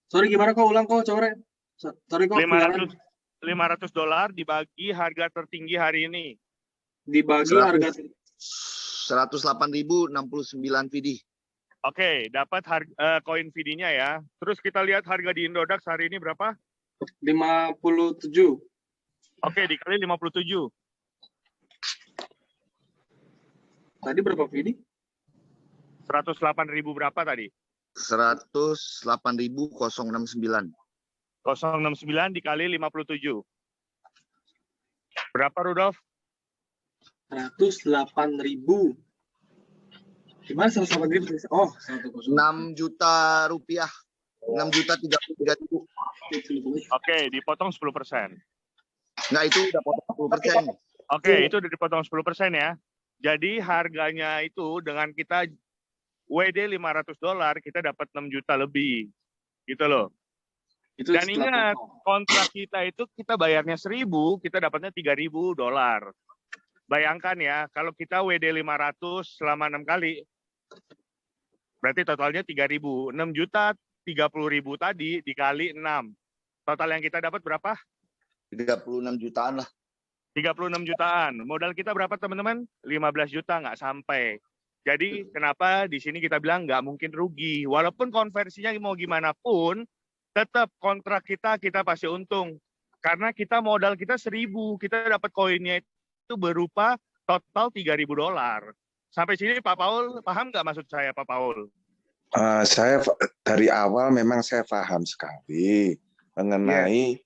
[SPEAKER 1] Sorry, gimana kok? Ulang kok, Core. Sorry kok, kedengaran.
[SPEAKER 4] $500 dibagi harga tertinggi hari ini.
[SPEAKER 1] Dibagi harga
[SPEAKER 5] 108.069 VD.
[SPEAKER 4] Oke, dapat koin VD-nya ya. Terus kita lihat harga di Indodax hari ini berapa?
[SPEAKER 1] 57.
[SPEAKER 4] Oke, dikali 57.
[SPEAKER 1] Tadi berapa VD?
[SPEAKER 4] 108.000 berapa tadi?
[SPEAKER 5] 108.069.
[SPEAKER 4] 069 dikali 57. Berapa, Rudolf?
[SPEAKER 1] 108.000. Gimana 108.000? Oh,
[SPEAKER 5] 6 juta rupiah. 6.033.000.
[SPEAKER 4] Oke, dipotong 10%.
[SPEAKER 5] Nah, itu udah potong 10%.
[SPEAKER 4] Oke, itu udah dipotong 10% ya. Jadi harganya itu dengan kita WD $500, kita dapat 6 juta lebih. Gitu loh.
[SPEAKER 1] itu
[SPEAKER 4] Dan
[SPEAKER 1] setelah
[SPEAKER 4] ingat,
[SPEAKER 1] potong.
[SPEAKER 4] kontrak kita itu kita bayarnya 1.000, kita dapatnya $3.000. Bayangkan ya, kalau kita WD 500 selama 6 kali, berarti totalnya 3.000. 6 juta 30.000 tadi dikali 6. Total yang kita dapat berapa?
[SPEAKER 5] 36 jutaan lah.
[SPEAKER 4] 36 jutaan. Modal kita berapa teman-teman? 15 juta, nggak sampai. Jadi kenapa di sini kita bilang nggak mungkin rugi. Walaupun konversinya mau gimana pun, tetap kontrak kita pasti untung. Karena kita modal kita 1.000, kita dapat koinnya itu berupa total $3.000. Sampai sini Pak Paul, paham nggak maksud saya Pak Paul?
[SPEAKER 8] Saya dari awal memang saya paham sekali mengenai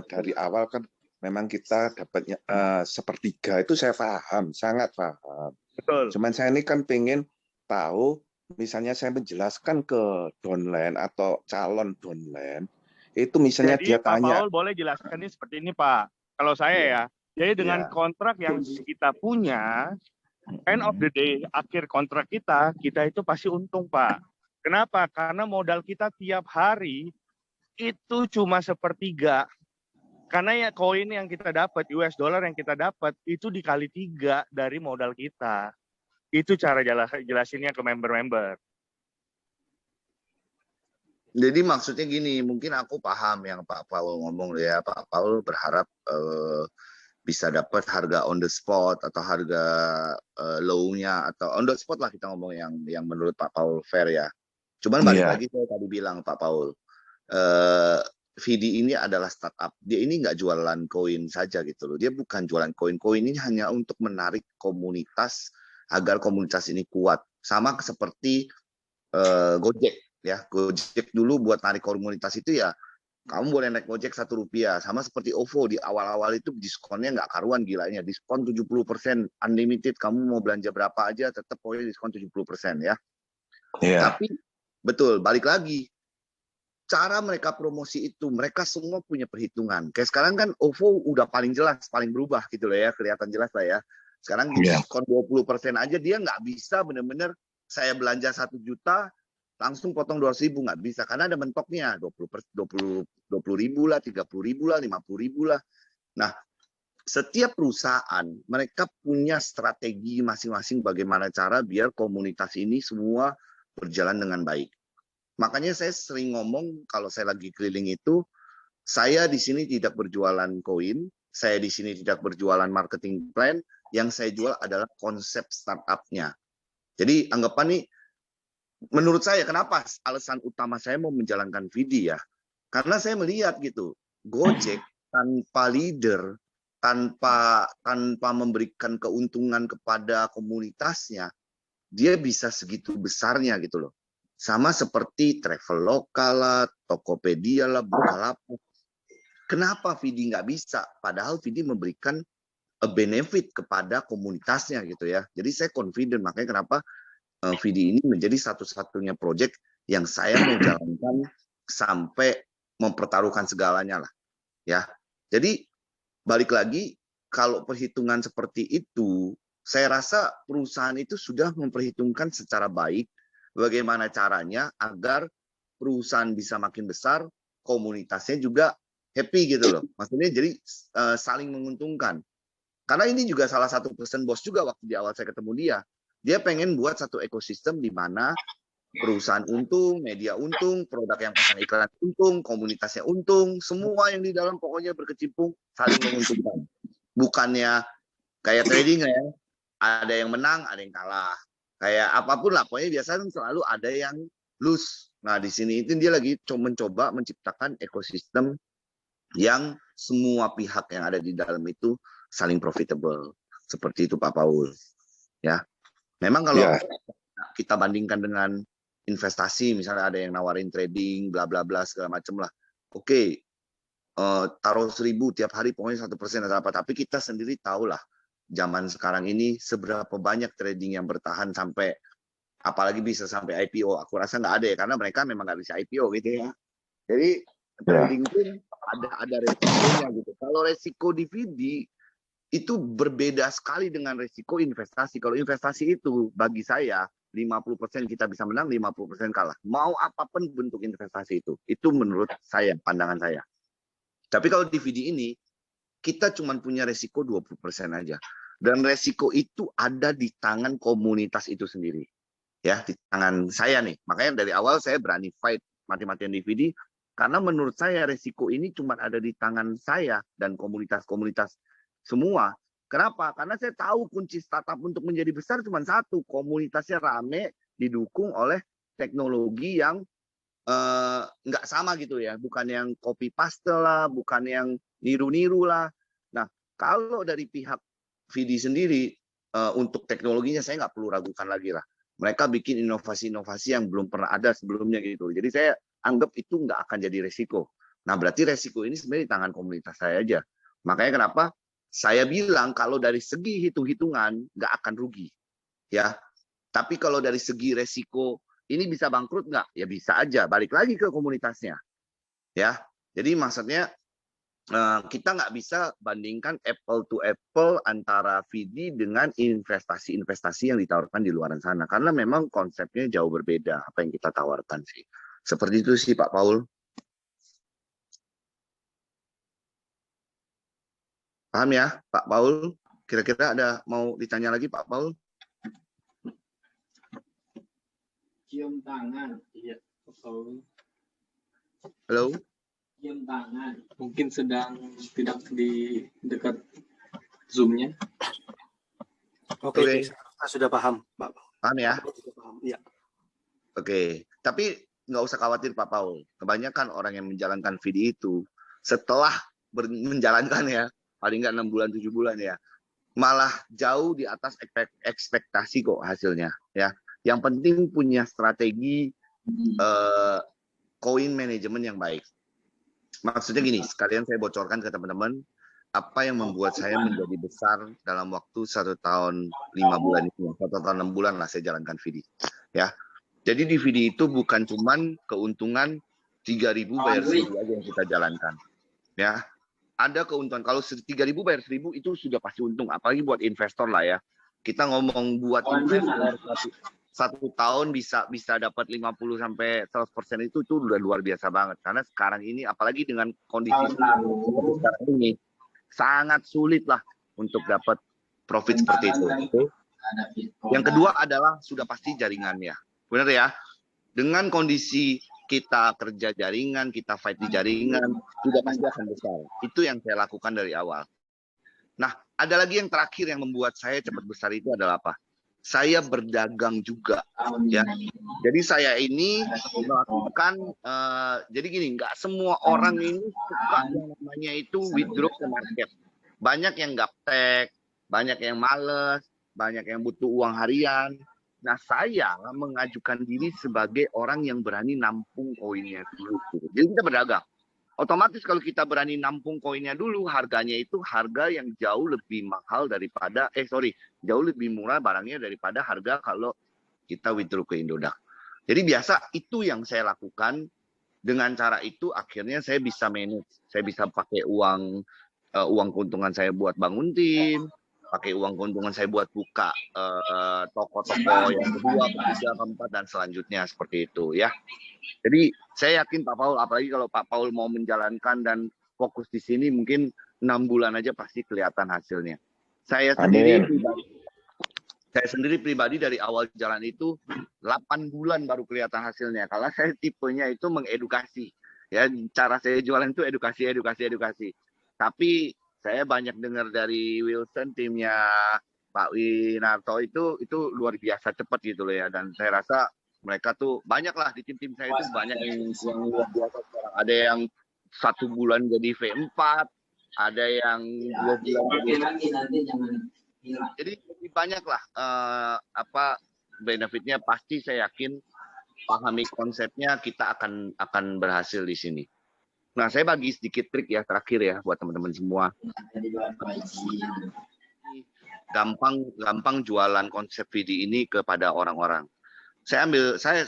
[SPEAKER 8] dari awal kan memang kita dapatnya sepertiga itu saya paham, sangat paham.
[SPEAKER 4] Betul.
[SPEAKER 8] Cuman saya ini kan pengen tahu, misalnya saya menjelaskan ke downline atau calon downline, itu misalnya
[SPEAKER 4] Jadi
[SPEAKER 8] dia
[SPEAKER 4] Pak
[SPEAKER 8] tanya,
[SPEAKER 4] Paul boleh jelaskan ini seperti ini Pak. Kalau saya ya, jadi dengan kontrak yang kita punya, end of the day, akhir kontrak kita itu pasti untung Pak. Kenapa? Karena modal kita tiap hari itu cuma sepertiga. Karena ya koin yang kita dapat, US dollar yang kita dapat, itu dikali 3 dari modal kita. Itu cara jelasinnya ke member-member.
[SPEAKER 5] Jadi maksudnya gini, mungkin aku paham yang Pak Paul ngomong ya. Pak Paul berharap bisa dapat harga on the spot atau harga low-nya atau on the spot lah kita ngomong yang menurut Pak Paul fair ya. Cuman balik lagi saya tadi bilang Pak Paul, VD ini adalah startup. Dia ini nggak jualan koin saja gitu loh. Dia bukan jualan koin. Koin ini hanya untuk menarik komunitas agar komunitas ini kuat. Sama seperti Gojek ya. Gojek dulu buat narik komunitas itu ya kamu boleh naik Gojek Rp1. Sama seperti OVO di awal-awal itu diskonnya nggak karuan gilanya. Diskon 70%, unlimited. Kamu mau belanja berapa aja tetap pokoknya diskon 70% ya. Tapi betul, balik lagi. Cara mereka promosi itu, mereka semua punya perhitungan. Kayak sekarang kan OVO udah paling jelas, paling berubah gitu loh ya, kelihatan jelas lah ya. Sekarang diskon 20% aja dia nggak bisa benar-benar saya belanja 1 juta, langsung potong 200.000, nggak bisa. Karena ada mentoknya, 20.000 lah, 30.000 lah, 50.000 lah. Nah, setiap perusahaan, mereka punya strategi masing-masing bagaimana cara biar komunitas ini semua berjalan dengan baik. Makanya saya sering ngomong kalau saya lagi keliling itu, saya di sini tidak berjualan koin, saya di sini tidak berjualan marketing plan, yang saya jual adalah konsep startup-nya. Jadi anggapan nih, menurut saya kenapa alasan utama saya mau menjalankan VD ya, karena saya melihat gitu, Gojek tanpa leader, tanpa memberikan keuntungan kepada komunitasnya, dia bisa segitu besarnya gitu loh. Sama seperti Traveloka lah, Tokopedia lah, Bukalapak. Kenapa VD nggak bisa? Padahal VD memberikan benefit kepada komunitasnya gitu ya. Jadi saya confident, makanya kenapa VD ini menjadi satu-satunya project yang saya mau jalankan sampai mempertaruhkan segalanya lah. Ya. Jadi balik lagi, kalau perhitungan seperti itu, saya rasa perusahaan itu sudah memperhitungkan secara baik bagaimana caranya agar perusahaan bisa makin besar, komunitasnya juga happy gitu loh. Maksudnya jadi saling menguntungkan. Karena ini juga salah satu pesan bos juga waktu di awal saya ketemu dia. Dia pengen buat satu ekosistem di mana perusahaan untung, media untung, produk yang pasang iklan untung, komunitasnya untung, semua yang di dalam pokoknya berkecimpung saling menguntungkan. Bukannya kayak trading ya, ada yang menang, ada yang kalah. Kayak apapun lah, pokoknya biasanya selalu ada yang lose. Nah, di sini itu dia lagi mencoba menciptakan ekosistem yang semua pihak yang ada di dalam itu saling profitable. Seperti itu Pak Paul. Ya. Memang kalau kita bandingkan dengan investasi, misalnya ada yang nawarin trading, bla bla bla segala macam lah. Oke, taruh 1.000 tiap hari, pokoknya 1% atau apa. Tapi kita sendiri tahu lah, zaman sekarang ini seberapa banyak trading yang bertahan sampai, apalagi bisa sampai IPO. Aku rasa nggak ada ya, karena mereka memang nggak bisa IPO gitu ya. Jadi trading pun ada resikonya gitu. Kalau resiko DVD itu berbeda sekali dengan resiko investasi. Kalau investasi itu bagi saya 50% kita bisa menang, 50% kalah. Mau apapun bentuk investasi itu menurut saya, pandangan saya. Tapi kalau DVD ini, kita cuma punya resiko 20% aja. Dan resiko itu ada di tangan komunitas itu sendiri. Ya, di tangan saya nih. Makanya dari awal saya berani fight mati-matian DVD, karena menurut saya resiko ini cuma ada di tangan saya dan komunitas-komunitas semua. Kenapa? Karena saya tahu kunci startup untuk menjadi besar cuma satu, komunitasnya rame, didukung oleh teknologi yang nggak sama gitu ya, bukan yang copy paste lah, bukan yang niru-niru lah. Nah, kalau dari pihak VD sendiri untuk teknologinya saya nggak perlu ragukan lagi lah. Mereka bikin inovasi-inovasi yang belum pernah ada sebelumnya gitu. Jadi saya anggap itu nggak akan jadi resiko. Nah, berarti resiko ini sebenarnya di tangan komunitas saya aja. Makanya kenapa saya bilang kalau dari segi hitung-hitungan nggak akan rugi, ya. Tapi kalau dari segi resiko ini bisa bangkrut nggak? Ya bisa aja. Balik lagi ke komunitasnya, ya. Jadi maksudnya kita nggak bisa bandingkan apple to apple antara VD dengan investasi-investasi yang ditawarkan di luar sana, karena memang konsepnya jauh berbeda apa yang kita tawarkan sih. Seperti itu sih Pak Paul. Paham ya, Pak Paul? Kira-kira ada mau ditanya lagi, Pak Paul?
[SPEAKER 2] Cium tangan, iya, Pak Paul.
[SPEAKER 5] Halo?
[SPEAKER 1] Cium tangan. Mungkin sedang tidak di dekat Zoom-nya.
[SPEAKER 3] Oke. Saya sudah paham, Pak.
[SPEAKER 5] Paham ya?
[SPEAKER 3] Iya.
[SPEAKER 5] Oke, tapi nggak usah khawatir Pak Paul. Kebanyakan orang yang menjalankan video itu setelah menjalankan ya, paling nggak 6 bulan 7 bulan ya, malah jauh di atas ekspektasi kok hasilnya ya. Yang penting punya strategi coin management yang baik. Maksudnya gini, sekalian saya bocorkan ke teman-teman apa yang membuat saya menjadi besar dalam waktu 1 tahun 5 bulan itu, 1 tahun 6 bulan lah saya jalankan video ya. Jadi di video itu bukan cuman keuntungan 3.000 bayar 1.000 aja yang kita jalankan ya. Ada keuntungan. Kalau 3.000 bayar 1.000 itu sudah pasti untung. Apalagi buat investor lah ya. Kita ngomong buat investor satu tahun bisa dapat 50 sampai 100% itu udah luar biasa banget. Karena sekarang ini apalagi dengan kondisi seperti sekarang ini sangat sulit lah untuk dapat profit seperti itu. Yang kedua adalah sudah pasti jaringannya. Benar ya? Dengan kondisi kita kerja jaringan, kita fight di jaringan, sudah pasti akan besar. Itu yang saya lakukan dari awal. Nah, ada lagi yang terakhir yang membuat saya cepat besar itu adalah apa? Saya berdagang juga, ya. Jadi saya ini melakukan, jadi gini, nggak semua orang ini suka yang namanya itu withdraw ke market. Banyak yang gaptek, banyak yang males, banyak yang butuh uang harian. Nah, saya mengajukan diri sebagai orang yang berani nampung koinnya dulu. Jadi kita berdagang. Otomatis kalau kita berani nampung koinnya dulu, harganya itu harga yang jauh lebih mahal daripada, jauh lebih murah barangnya daripada harga kalau kita withdraw ke Indodax. Jadi biasa itu yang saya lakukan. Dengan cara itu akhirnya saya bisa manage. Saya bisa pakai uang keuntungan saya buat bangun tim, pakai uang keuntungan saya buat buka toko-toko yang kedua, ketiga, keempat, dan selanjutnya seperti itu ya. Jadi saya yakin Pak Paul, apalagi kalau Pak Paul mau menjalankan dan fokus di sini, mungkin 6 bulan aja pasti kelihatan hasilnya. Saya sendiri pribadi dari awal jalan itu 8 bulan baru kelihatan hasilnya. Kalau saya tipenya itu mengedukasi. Ya, cara saya jualan itu edukasi. Tapi saya banyak dengar dari Wilson, timnya Pak Winarto itu luar biasa cepat gitu loh ya. Dan saya rasa mereka tuh banyak lah di tim saya itu banyak yang luar biasa sekarang. Ada yang 1 bulan jadi V4, ada yang 2 bulan jadi lebih banyak lah benefitnya. Pasti saya yakin pahami konsepnya kita akan berhasil di sini. Nah, saya bagi sedikit trik ya terakhir ya buat teman-teman semua. Gampang jualan konsep VD ini kepada orang-orang.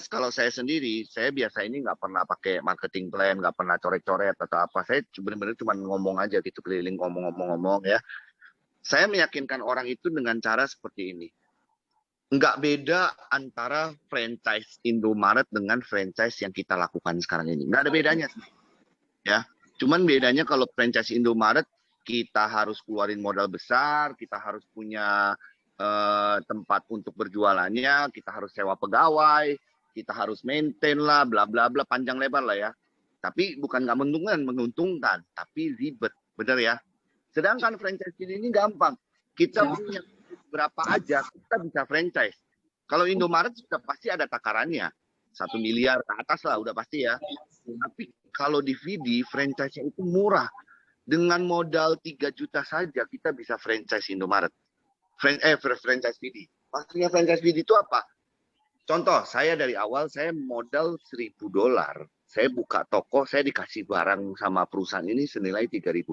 [SPEAKER 5] Kalau saya sendiri, saya biasa ini nggak pernah pakai marketing plan, nggak pernah coret-coret atau apa. Saya benar-benar cuma ngomong aja gitu, keliling ngomong ya. Saya meyakinkan orang itu dengan cara seperti ini. Nggak beda antara franchise Indomaret dengan franchise yang kita lakukan sekarang ini. Nggak ada bedanya. Ya, cuman bedanya kalau franchise Indomaret, kita harus keluarin modal besar, kita harus punya tempat untuk berjualannya, kita harus sewa pegawai, kita harus maintain lah, bla bla bla, panjang lebar lah ya. Tapi bukan nggak menguntungkan, tapi ribet, benar ya. Sedangkan franchise ini gampang, kita punya berapa aja, kita bisa franchise. Kalau Indomaret sudah pasti ada takarannya, 1 miliar ke atas lah, udah pasti ya. Tapi kalau di VD, franchise itu murah. Dengan modal 3 juta saja, kita bisa franchise Indomaret. Franchise VD. Maksudnya franchise VD itu apa? Contoh, saya dari awal saya modal $1.000. Saya buka toko, saya dikasih barang sama perusahaan ini senilai $3.000.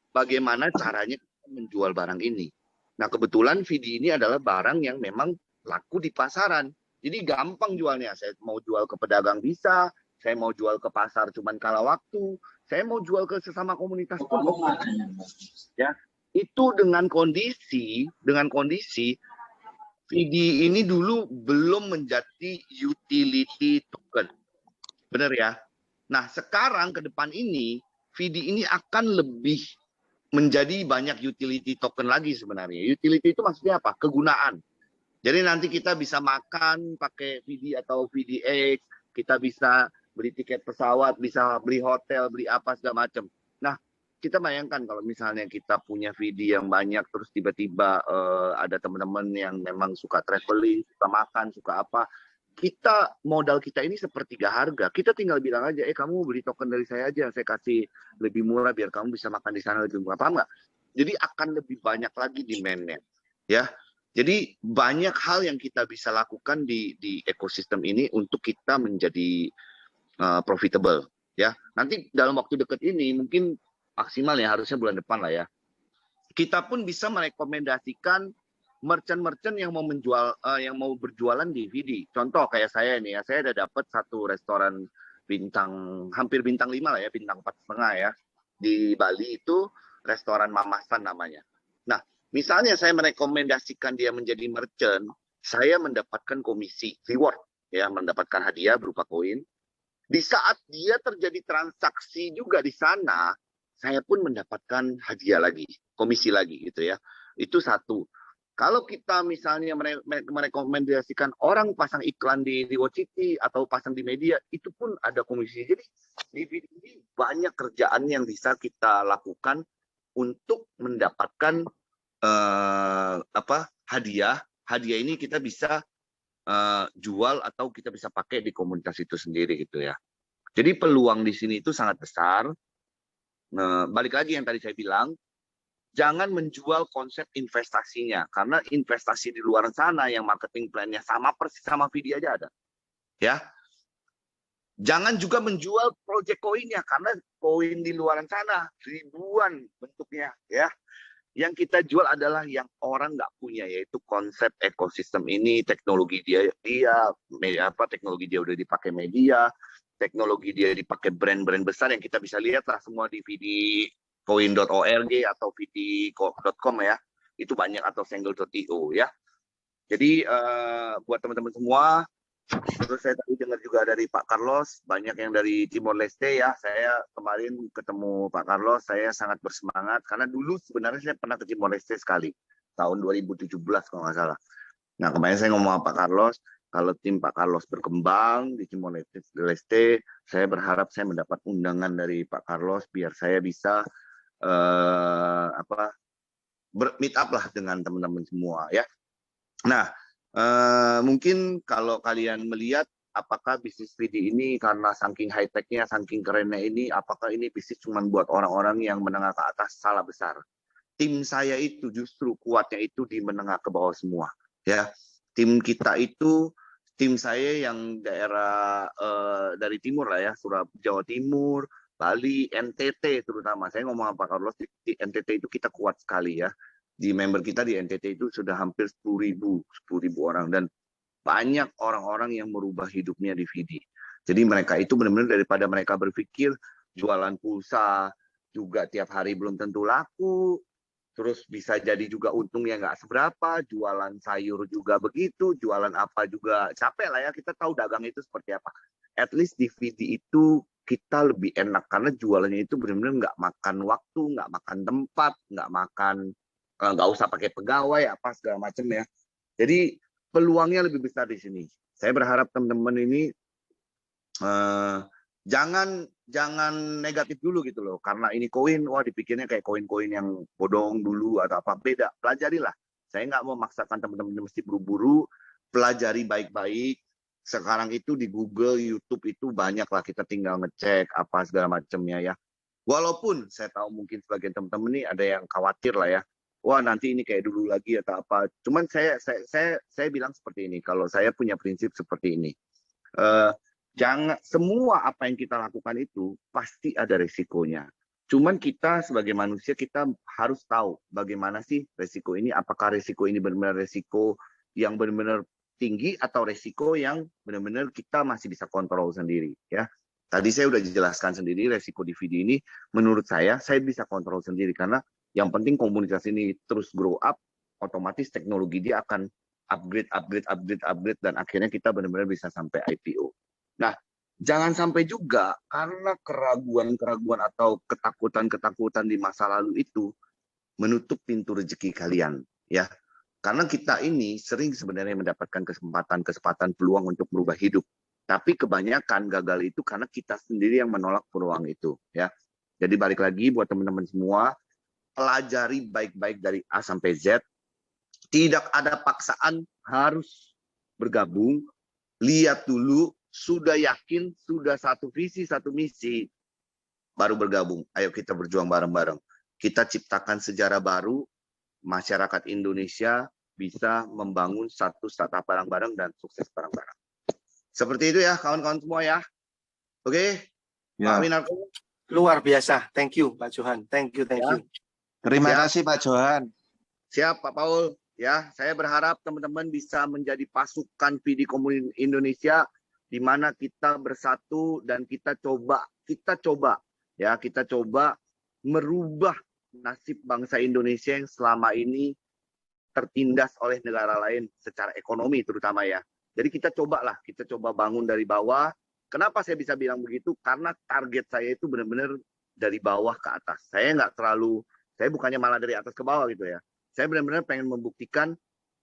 [SPEAKER 5] Bagaimana caranya menjual barang ini? Nah, kebetulan VD ini adalah barang yang memang laku di pasaran. Jadi gampang jualnya. Saya mau jual ke pedagang bisa, saya mau jual ke pasar cuman kala waktu, saya mau jual ke sesama komunitas pun. Ya. Itu dengan kondisi VD ini dulu belum menjadi utility token. Benar ya? Nah, sekarang ke depan ini VD ini akan lebih menjadi banyak utility token lagi sebenarnya. Utility itu maksudnya apa? Kegunaan. Jadi nanti kita bisa makan pakai VD atau VDX, kita bisa beli tiket pesawat, bisa beli hotel, beli apa segala macam. Nah, kita bayangkan kalau misalnya kita punya VD yang banyak, terus tiba-tiba ada teman-teman yang memang suka traveling, suka makan, suka apa. Modal kita ini sepertiga harga. Kita tinggal bilang aja, kamu beli token dari saya aja, saya kasih lebih murah biar kamu bisa makan di sana lebih murah. Paham nggak? Jadi akan lebih banyak lagi demand-nya. Ya. Jadi banyak hal yang kita bisa lakukan di ekosistem ini untuk kita menjadi profitable. Ya. Nanti dalam waktu dekat ini mungkin maksimal ya, harusnya bulan depan lah ya. Kita pun bisa merekomendasikan merchant-merchant yang mau berjualan di VD. Contoh kayak saya nih ya, saya ada dapat satu restoran hampir bintang 5 lah ya, bintang 4,5 ya. Di Bali itu restoran Mamasan namanya. Nah, misalnya saya merekomendasikan dia menjadi merchant, saya mendapatkan komisi reward ya, mendapatkan hadiah berupa koin. Di saat dia terjadi transaksi juga di sana, saya pun mendapatkan hadiah lagi, komisi lagi gitu ya. Itu satu. Kalau kita misalnya merekomendasikan orang pasang iklan di Reward City atau pasang di media, itu pun ada komisi. Jadi di VD ini banyak kerjaan yang bisa kita lakukan untuk mendapatkan hadiah. Hadiah ini kita bisa jual atau kita bisa pakai di komunitas itu sendiri gitu ya. Jadi peluang di sini itu sangat besar. Balik lagi yang tadi saya bilang, jangan menjual konsep investasinya, karena investasi di luar sana yang marketing plan-nya sama persis sama VD aja ada. Ya. Jangan juga menjual project koinnya, karena koin di luar sana ribuan bentuknya ya. Yang kita jual adalah yang orang nggak punya, yaitu konsep ekosistem ini, teknologi teknologi dia udah dipakai media, teknologi dia dipakai brand-brand besar yang kita bisa lihat lah semua di vdcoin.org atau vd.com ya, itu banyak, atau sengle.io ya. Jadi buat teman-teman semua, Terus saya tadi dengar juga dari Pak Carlos, banyak yang dari Timor Leste ya. Saya kemarin ketemu Pak Carlos, saya sangat bersemangat karena dulu sebenarnya saya pernah ke Timor Leste sekali, tahun 2017 kalau nggak salah. Nah kemarin saya ngomong sama Pak Carlos, kalau tim Pak Carlos berkembang di Timor Leste, saya berharap saya mendapat undangan dari Pak Carlos biar saya bisa meet up lah dengan teman-teman semua ya. Nah, mungkin kalau kalian melihat apakah bisnis VD ini karena saking high-tech-nya, saking kerennya ini, apakah ini bisnis cuma buat orang-orang yang menengah ke atas? Salah besar. Tim saya itu justru kuatnya itu di menengah ke bawah semua. Ya, tim kita itu, tim saya yang daerah dari timur lah ya, Jawa Timur, Bali, NTT terutama. Saya ngomong sama Pak Carlos, di NTT itu kita kuat sekali ya. Di member kita di NTT itu sudah hampir 10.000 orang dan banyak orang-orang yang merubah hidupnya di VD. Jadi mereka itu benar-benar daripada mereka berpikir jualan pulsa juga tiap hari belum tentu laku, terus bisa jadi juga untungnya nggak seberapa, jualan sayur juga begitu, jualan apa juga capek lah ya, kita tahu dagang itu seperti apa. At least di VD itu kita lebih enak karena jualannya itu benar-benar nggak makan waktu, nggak makan tempat, nggak usah pakai pegawai apa segala macam ya. Jadi peluangnya lebih besar di sini. Saya berharap teman-teman ini jangan negatif dulu gitu loh. Karena ini koin, wah dipikirnya kayak koin-koin yang bodong dulu atau apa, beda. Pelajarilah. Saya nggak mau memaksakan teman-teman mesti buru-buru, pelajari baik-baik. Sekarang itu di Google, YouTube itu banyak lah, kita tinggal ngecek apa segala macamnya ya. Walaupun saya tahu mungkin sebagian teman-teman ini ada yang khawatir lah ya. Wah nanti ini kayak dulu lagi atau apa. Cuman saya bilang seperti ini. Kalau saya punya prinsip seperti ini, jangan semua apa yang kita lakukan itu pasti ada resikonya. Cuman kita sebagai manusia kita harus tahu bagaimana sih resiko ini. Apakah resiko ini benar-benar resiko yang benar-benar tinggi atau resiko yang benar-benar kita masih bisa kontrol sendiri ya. Tadi saya udah jelaskan sendiri resiko di video ini. Menurut saya bisa kontrol sendiri karena yang penting komunitas ini terus grow up, otomatis teknologi dia akan upgrade dan akhirnya kita benar-benar bisa sampai IPO. Nah, jangan sampai juga karena keraguan-keraguan atau ketakutan-ketakutan di masa lalu itu menutup pintu rezeki kalian, ya. Karena kita ini sering sebenarnya mendapatkan kesempatan peluang untuk merubah hidup. Tapi kebanyakan gagal itu karena kita sendiri yang menolak peluang itu, ya. Jadi balik lagi buat teman-teman semua, pelajari baik-baik dari A sampai Z. Tidak ada paksaan harus bergabung. Lihat dulu, sudah yakin, sudah satu visi, satu misi, baru bergabung. Ayo kita berjuang bareng-bareng. Kita ciptakan sejarah baru, masyarakat Indonesia bisa membangun satu startup bareng-bareng dan sukses bareng-bareng. Seperti itu ya, kawan-kawan semua ya. Oke?
[SPEAKER 3] Ya.
[SPEAKER 5] Pak Winarko.
[SPEAKER 3] Luar biasa. Thank you, Pak Johan. Thank you.
[SPEAKER 8] Terima kasih Pak Johan.
[SPEAKER 5] Siap Pak Paul. Ya, saya berharap teman-teman bisa menjadi pasukan VD Komunitas Indonesia di mana kita bersatu dan kita coba merubah nasib bangsa Indonesia yang selama ini tertindas oleh negara lain secara ekonomi terutama ya. Jadi kita coba bangun dari bawah. Kenapa saya bisa bilang begitu? Karena target saya itu benar-benar dari bawah ke atas. Saya bukannya malah dari atas ke bawah gitu ya. Saya benar-benar pengen membuktikan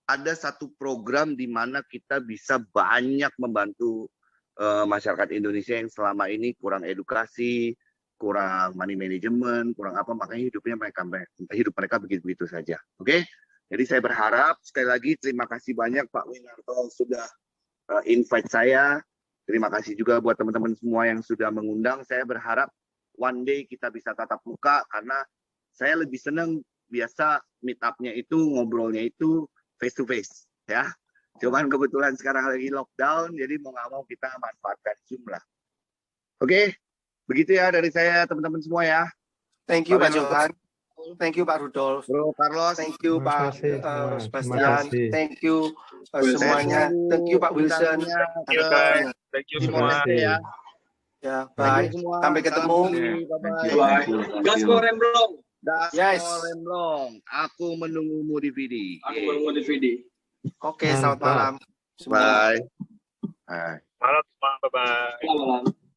[SPEAKER 5] ada satu program di mana kita bisa banyak membantu masyarakat Indonesia yang selama ini kurang edukasi, kurang money management, kurang apa, makanya hidup mereka begitu-begitu saja. Oke? Jadi saya berharap sekali lagi terima kasih banyak Pak Winarto sudah invite saya. Terima kasih juga buat teman-teman semua yang sudah mengundang. Saya berharap one day kita bisa tatap muka karena saya lebih senang biasa meet up-nya itu, ngobrolnya itu face to face ya. Cuman kebetulan sekarang lagi lockdown, jadi mau nggak mau kita manfaatkan Zoom lah. Oke, begitu ya dari saya teman-teman semua ya.
[SPEAKER 3] Thank you Pak Johan. Thank you Pak Rudolf.
[SPEAKER 5] Bro Carlos.
[SPEAKER 3] Thank you Pak Sebastian. Thank you semuanya. Thank you Pak Wilson.
[SPEAKER 1] Thank you semua.
[SPEAKER 5] Ya.
[SPEAKER 3] Ya, bye. Sampai ketemu.
[SPEAKER 1] Bye. Gaspol Remblong.
[SPEAKER 5] Remblong. Aku menunggumu di VD.
[SPEAKER 3] Oke, selamat malam.
[SPEAKER 5] Bye.
[SPEAKER 8] Hai.
[SPEAKER 9] Malam semua, bye-bye.
[SPEAKER 1] Selamat malam.